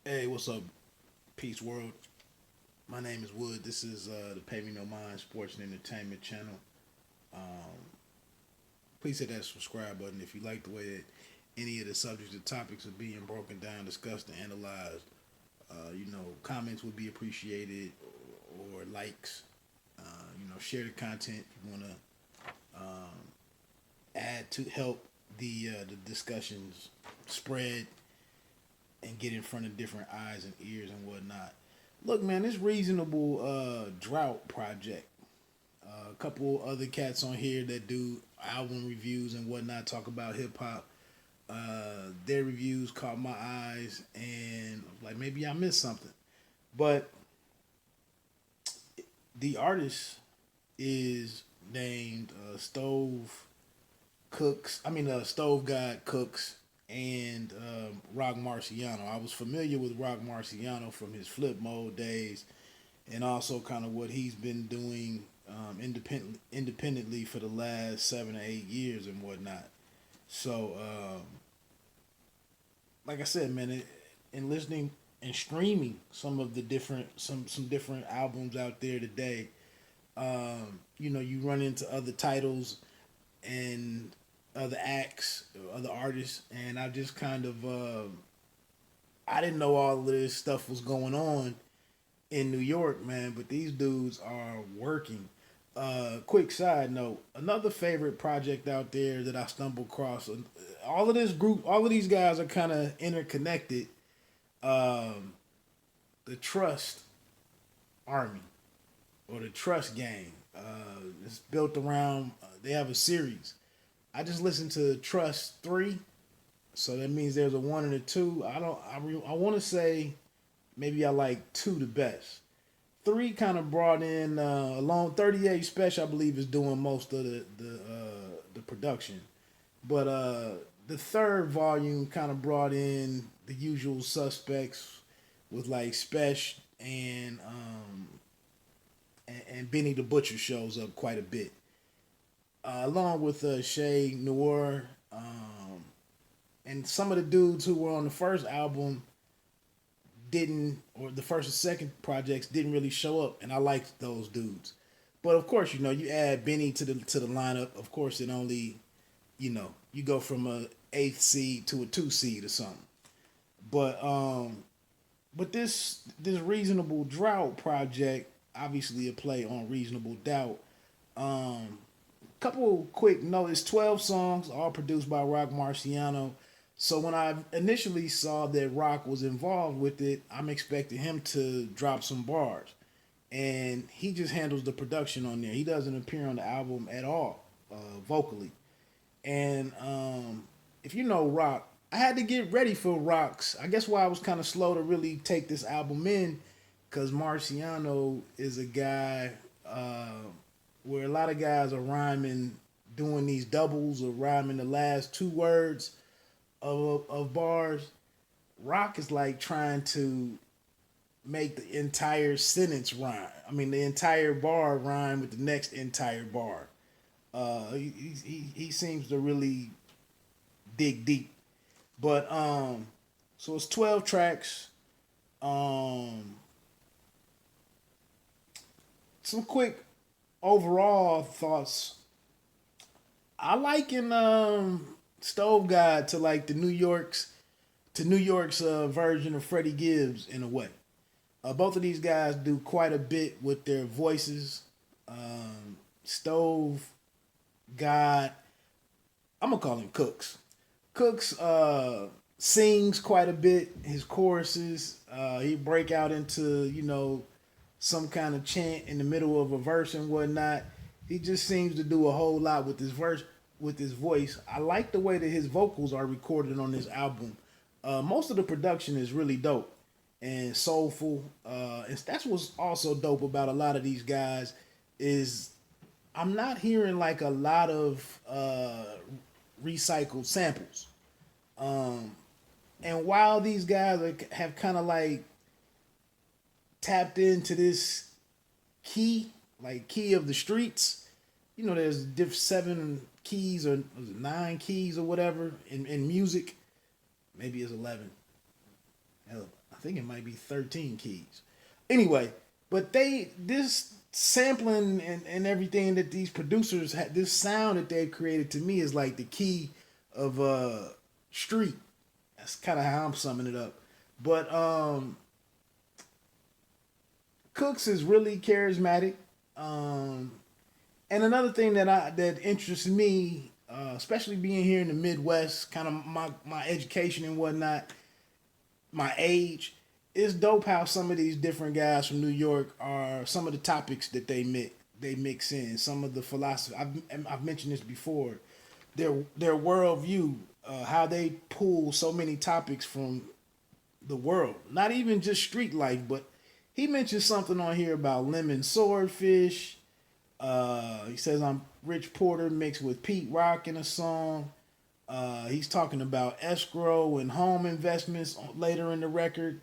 Hey, what's up, Peace World? My name is Wood. This is the Pay Me No Mind Sports and Entertainment Channel. Um, please hit that subscribe button if you like the way that any of the subjects and topics are being broken down, discussed, and analyzed. Comments would be appreciated or likes. Share the content if you want to add to help the discussions spread and get in front of different eyes and ears and whatnot. Look, man, this reasonable drought project. A couple other cats on here that do album reviews and whatnot, talk about hip hop. Their reviews caught my eyes, and like maybe I missed something. But the artist is named Stove God Cooks and Roc Marciano. I was familiar with Roc Marciano from his flip mode days, and also kind of what he's been doing independently for the last 7 or 8 years and whatnot. So, like I said, man, in listening and streaming some of the some different albums out there today, you run into other titles and other acts, other artists, and I just kind of I didn't know all of this stuff was going on in New York, man, but these dudes are working. Quick side note: another favorite project out there that I stumbled across. All of these guys are kind of interconnected. Um, the Trust Army or the Trust Gang. It's built around. They have a series. I just listened to Trust 3, so that means there's a 1 and a 2. I don't. I want to say maybe I like 2 the best. 3 kind of brought in along 38 Special. I believe is doing most of the production, but the third volume kind of brought in the usual suspects with like Special and Benny the Butcher shows up quite a bit, along with Shay Noir, and some of the dudes who were on the first album didn't, or the first and second projects didn't really show up, and I liked those dudes. But of course, you add Benny to the lineup. Of course, it only, you go from a eighth seed to a 2 seed or something. But this reasonable drought project, obviously a play on reasonable doubt. Couple quick notes: 12 songs, all produced by Roc Marciano. So when I initially saw that Rock was involved with it, I'm expecting him to drop some bars, and he just handles the production on there. He doesn't appear on the album at all, vocally. And if you know Rock, I had to get ready for Rock's. I guess why I was kind of slow to really take this album in, because Marciano is a guy where a lot of guys are rhyming, doing these doubles or rhyming the last 2 words of bars. Rock is like trying to make the entire sentence rhyme. I mean, the entire bar rhyme with the next entire bar. He seems to really dig deep. But so it's 12 tracks. Um, some quick overall thoughts. I liken Stove God to like New York's version of Freddie Gibbs in a way. Both of these guys do quite a bit with their voices. Stove God, I'm gonna call him Cooks. Cooks sings quite a bit. His choruses, he break out into some kind of chant in the middle of a verse and whatnot. He just seems to do a whole lot with his verse, with his voice. I like the way that his vocals are recorded on this album. Most of the production is really dope and soulful. And that's what's also dope about a lot of these guys is I'm not hearing like a lot of recycled samples. Um, and while these guys have kind of like tapped into this key, like key of the streets, there's 7 keys or 9 keys or whatever in music. Maybe it's 11. Hell, I think it might be 13 keys. Anyway, but this sampling and everything that these producers had, this sound that they've created to me is like the key of street. That's kind of how I'm summing it up. But Cooks is really charismatic. Um, and another thing that interests me, especially being here in the Midwest, kind of my education and whatnot, my age, it's dope how some of these different guys from New York are some of the topics that they mix in some of the philosophy. I've mentioned this before. Their worldview, how they pull so many topics from the world, not even just street life, but he mentioned something on here about lemon swordfish. He says I'm Rich Porter mixed with Pete Rock in a song. He's talking about escrow and home investments later in the record.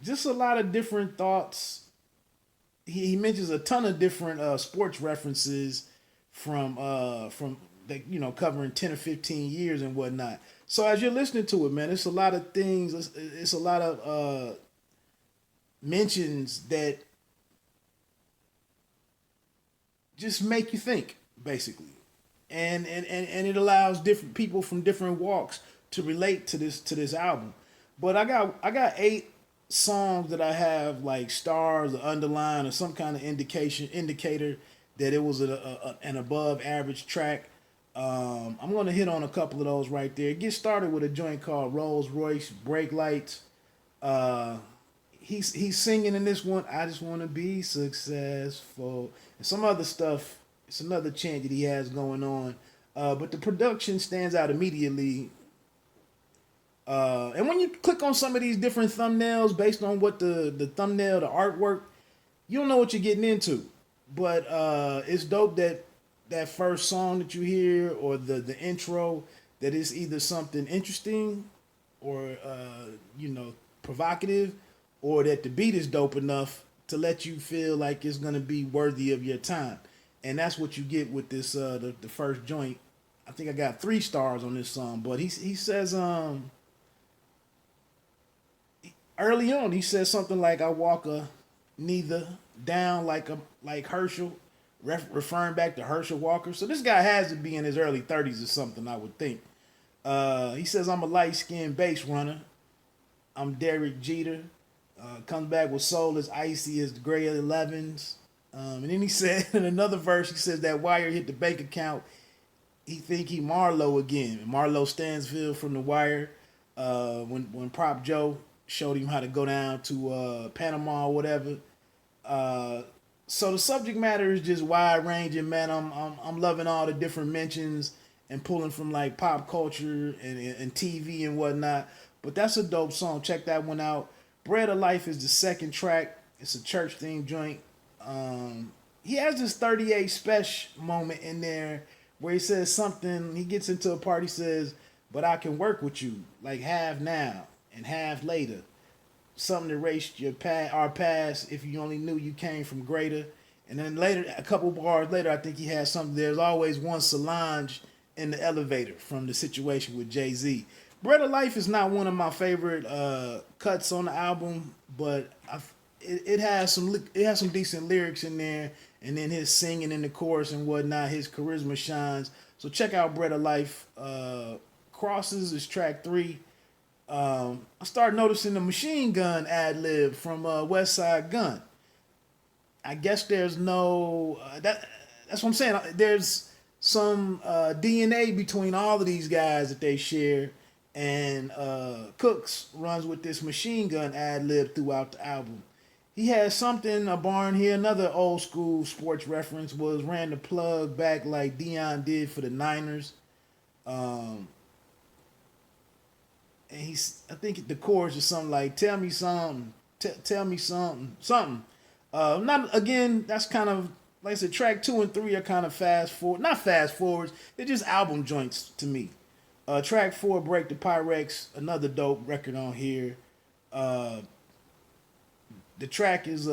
Just a lot of different thoughts. He mentions a ton of different sports references from that covering 10 or 15 years and whatnot. So as you're listening to it, man, it's a lot of things. It's a lot of mentions that just make you think, basically, and it allows different people from different walks to relate to this album. But I got 8 songs that I have like stars or underline or some kind of indicator that it was an above average track. I'm gonna hit on a couple of those right there. Get started with a joint called Rolls-Royce Brake Lights. Uh, he's singing in this one. I just want to be successful and some other stuff. It's another chant that he has going on. But the production stands out immediately. And when you click on some of these different thumbnails based on what the thumbnail, the artwork, you don't know what you're getting into. But it's dope that that first song that you hear or the intro that is either something interesting or provocative, or that the beat is dope enough to let you feel like it's gonna be worthy of your time. And that's what you get with this the first joint. I think I got 3 stars on this song, but he says early on he says something like I walk a neither down like Herschel, referring back to Herschel Walker. So this guy has to be in his early 30s or something, I would think. He says I'm a light skinned base runner. I'm Derek Jeter. Comes back with soul as icy as the gray 11s. And then he said in another verse, he says that wire hit the bank account. He think he Marlowe again. Marlowe Stansfield from The Wire. When Prop Joe showed him how to go down to Panama or whatever. So the subject matter is just wide ranging, man. I'm loving all the different mentions and pulling from like pop culture and TV and whatnot. But that's a dope song. Check that one out. Bread of Life is the second track. It's a church themed joint. He has this 38 special moment in there where he says something. He gets into a part. He says, "But I can work with you like half now and half later. Something to erase our past. If you only knew you came from greater." And then later, a couple bars later, I think he has something. There's always one Solange in the elevator from the situation with Jay-Z. Bread of Life is not one of my favorite cuts on the album, but it has some decent lyrics in there, and then his singing in the chorus and whatnot, his charisma shines. So check out Bread of Life. Crosses is track 3. I started noticing the machine gun ad lib from West Side Gun. I guess there's no that's what I'm saying. There's some DNA between all of these guys that they share, and Cooks runs with this machine gun ad lib throughout the album. He has something, a barn here, another old school sports reference was ran the plug back like Dion did for the Niners. And I think the chorus is something like "Tell me something, tell me something, something." Not again. That's kind of like I said. Track 2 and 3 are kind of not fast forwards. They're just album joints to me. Track 4, "Break the Pyrex," another dope record on here. The track is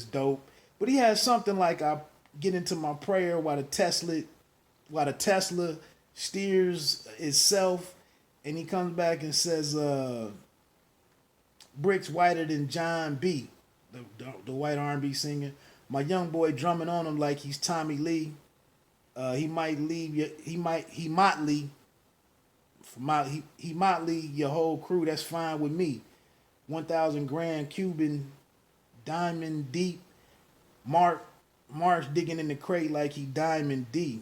dope, but he has something like I get into my prayer while the Tesla steers itself. and he comes back and says, "Bricks whiter than John B, the white R&B singer. My young boy drumming on him like he's Tommy Lee. He might leave you. He motley. He motley your whole crew. That's fine with me. 1,000 grand Cuban diamond deep. Mark Marsh digging in the crate like he Diamond D.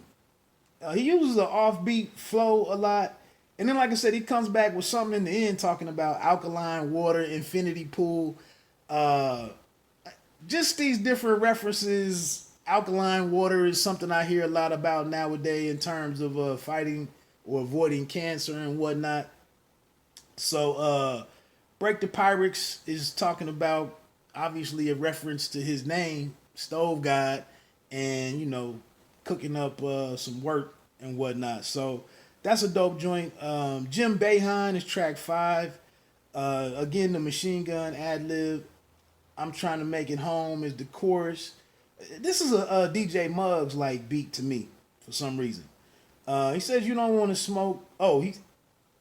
He uses an offbeat flow a lot. And then, like I said, he comes back with something in the end talking about alkaline water, infinity pool. Uh, just these different references. Alkaline water is something I hear a lot about nowadays in terms of fighting or avoiding cancer and whatnot. So, Break the Pyrex is talking about obviously a reference to his name, Stove God, and cooking up some work and whatnot. So that's a dope joint. Jim Behan is track 5. Again, the machine gun ad lib. I'm trying to make it home is the chorus. This is a DJ Muggs like beat to me for some reason. He says you don't want to smoke. Oh, he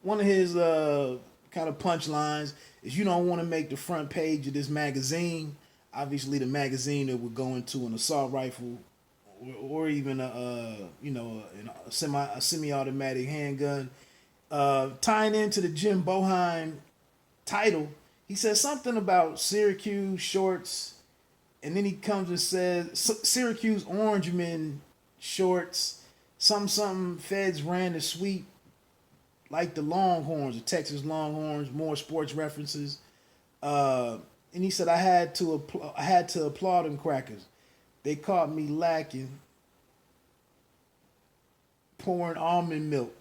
one of his kind of punchlines is you don't want to make the front page of this magazine. Obviously, the magazine that would go into an assault rifle or even a semi-automatic handgun. Tying into the Jim Boheim title, he says something about Syracuse shorts, and then he comes and says Syracuse Orangemen shorts, something Feds ran the sweep like the Longhorns, the Texas Longhorns, more sports references. And he said I had to applaud them crackers. They caught me lacking pouring almond milk.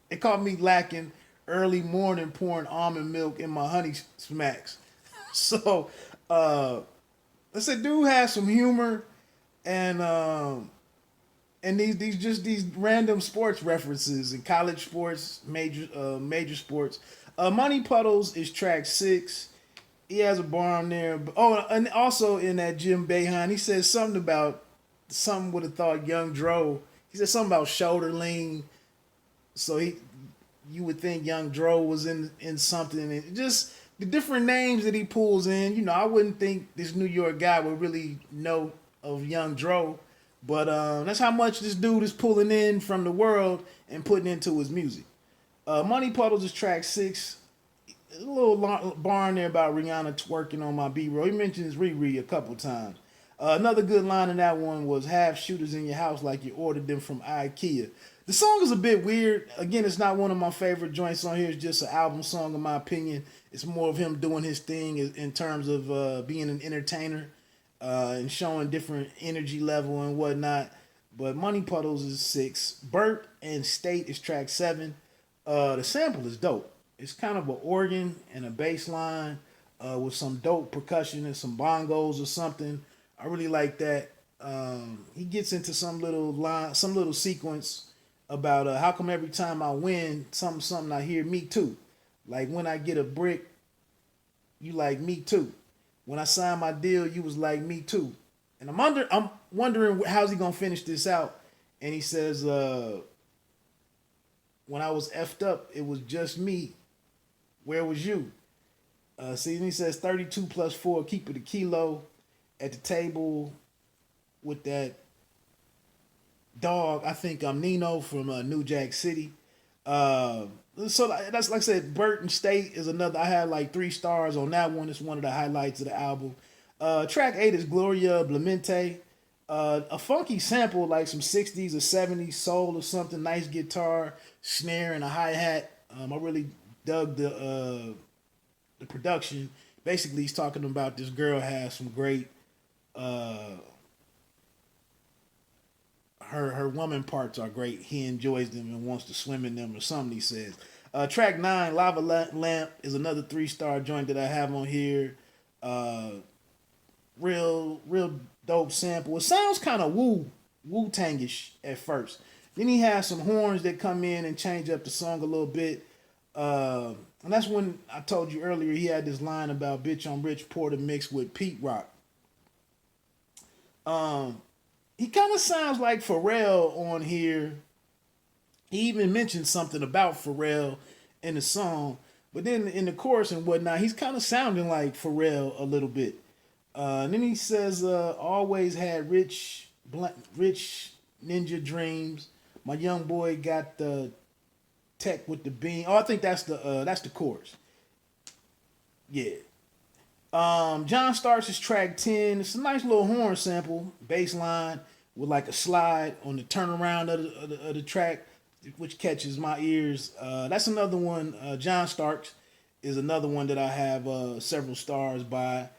They caught me lacking early morning pouring almond milk in my honey smacks. So I said, dude has some humor, and these random sports references and college sports, major sports. Money Puddles is track 6. He has a bar on there. Oh, and also in that Jim Behan, he says something about something would have thought Young Dro. He said something about shoulder lean. So you would think Young Dro was in something, and just the different names that he pulls in. I wouldn't think this New York guy would really know of Young Dro, but that's how much this dude is pulling in from the world and putting into his music. Money Puddles is track 6. A little bar in there about Rihanna twerking on my B-roll. He mentions Riri a couple times. Another good line in that one was have shooters in your house like you ordered them from IKEA. The song is a bit weird. Again, it's not one of my favorite joints on here. It's just an album song in my opinion. It's more of him doing his thing in terms of being an entertainer and showing different energy level and whatnot. But Money Puddles is 6. Burt and State is track 7. The sample is dope. It's kind of an organ and a bass line with some dope percussion and some bongos or something. I really like that. He gets into some little sequence about how come every time I win, something I hear me too. Like when I get a brick, you like me too. When I signed my deal, you was like me too. And I'm wondering how's he gonna finish this out. And he says, when I was effed up, it was just me. Where was you? See, he says 32 plus 4, keep it a kilo at the table with that dog. I think I'm Nino from New Jack City. So that's like I said, Burton State is another. I had like 3 stars on that one. It's one of the highlights of the album. Track 8 is Gloria Blemente. A funky sample like some 60s or 70s soul or something. Nice guitar, snare, and a hi-hat. I really dug the production. Basically, he's talking about this girl has some great her woman parts are great. He enjoys them and wants to swim in them or something, he says. Track 9, Lava Lamp, is another 3-star joint that I have on here. Real dope sample. It sounds kind of Wu-Tangish at first. Then he has some horns that come in and change up the song a little bit. And that's when I told you earlier he had this line about bitch on Rich Porter mixed with Pete Rock. He kind of sounds like Pharrell on here. He even mentioned something about Pharrell in the song, but then in the chorus and whatnot, he's kind of sounding like Pharrell a little bit. And then he says, "Always had rich ninja dreams. My young boy got the tech with the beam." Oh, I think that's the chorus. Yeah. John Starks is track 10. It's a nice little horn sample, bass line with like a slide on the turnaround of the track, which catches my ears. That's another one. John Starks is another one that I have several stars by.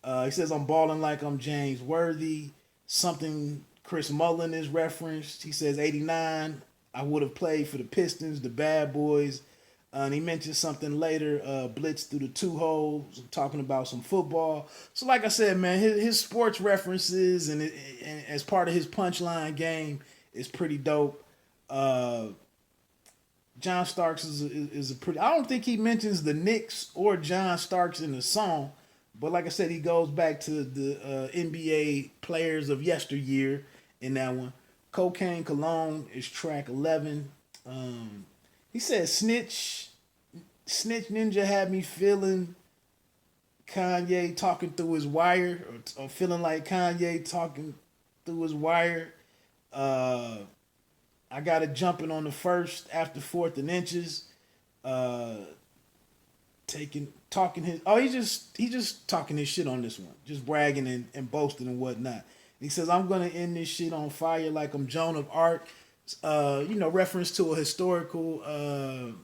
He says, "I'm balling like I'm James Worthy." Something Chris Mullin is referenced. He says, "89. I would have played for the Pistons, the Bad Boys." And he mentions something later, blitz through the two holes, talking about some football. So, like I said, man, his sports references and as part of his punchline game is pretty dope. Uh, John Starks is a pretty. I don't think he mentions the Knicks or John Starks in the song, but like I said, he goes back to the NBA players of yesteryear in that one. Cocaine Cologne is track 11. He said, Snitch Ninja had me feeling Kanye talking through his wire, or feeling like Kanye talking through his wire. I got it jumping on the first after fourth and inches. Uh, talking his he's just talking his shit on this one, just bragging and boasting and whatnot. He says, "I'm gonna end this shit on fire like I'm Joan of Arc." Reference to a historical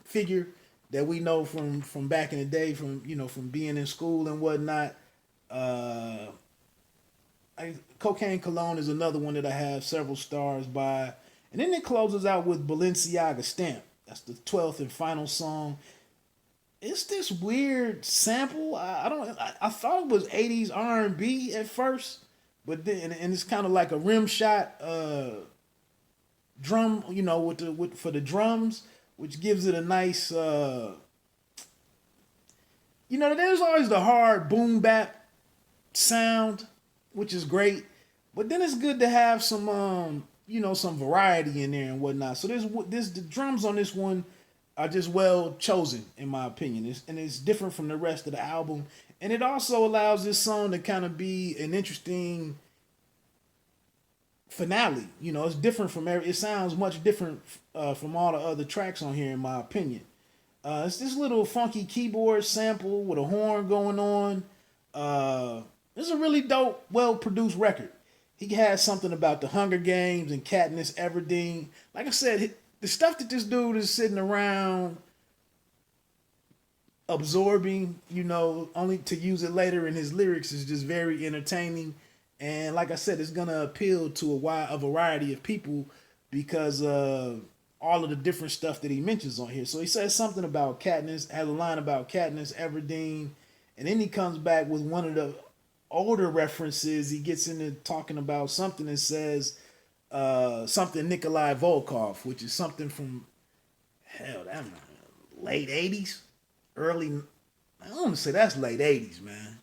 figure that we know from back in the day, from being in school and whatnot. Cocaine Cologne is another one that I have several stars by. And then it closes out with Balenciaga Stamp. That's the 12th and final song. It's this weird sample. I thought it was 80s R&B at first, but then and it's kind of like a rim shot drum, for the drums, which gives it a nice there's always the hard boom bap sound, which is great, but then it's good to have some variety in there and whatnot. So the drums on this one are just well chosen in my opinion. It's different from the rest of the album, and it also allows this song to kind of be an interesting finale. It's different from it sounds much different from all the other tracks on here in my opinion. It's this little funky keyboard sample with a horn going on. It's a really dope, well produced record. He has something about the Hunger Games and Katniss Everdeen. Like I said, the stuff that this dude is sitting around absorbing, only to use it later in his lyrics is just very entertaining. And like I said, it's gonna appeal to a variety of people because all of the different stuff that he mentions on here. So he says something about Katniss, has a line about Katniss Everdeen, and then he comes back with one of the older references. He gets into talking about something and says something Nikolai Volkov, which is something from that late 80s, I want to say that's late 80s, man.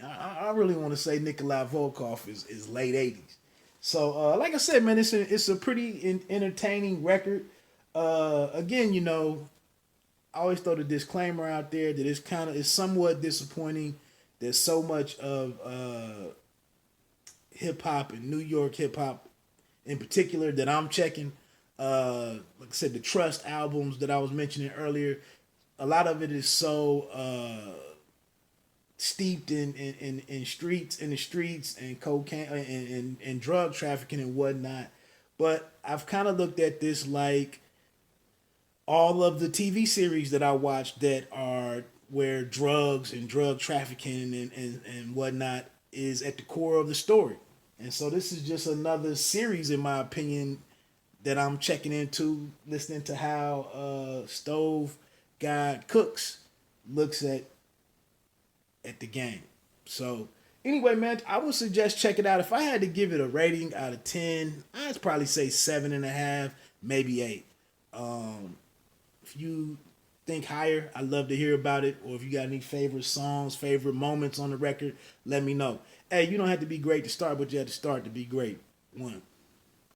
I really want to say Nikolai Volkov is late 80s. So, like I said, man, it's a pretty entertaining record. Again, I always throw the disclaimer out there that it's somewhat disappointing that so much of hip hop and New York hip hop in particular that I'm checking, like I said, the Trust albums that I was mentioning earlier, a lot of it is so steeped in the streets and cocaine and drug trafficking and whatnot. But I've kind of looked at this like all of the TV series that I watched that are where drugs and drug trafficking and whatnot is at the core of the story. And so this is just another series, in my opinion, that I'm checking into, listening to how Stove God Cooks looks at the game. So anyway, man, I would suggest check it out. If I had to give it a rating out of 10, I'd probably say 7.5, maybe 8. If you think higher, I'd love to hear about it. Or if you got any favorite songs, favorite moments on the record, let me know. Hey, you don't have to be great to start, but you have to start to be great. 1.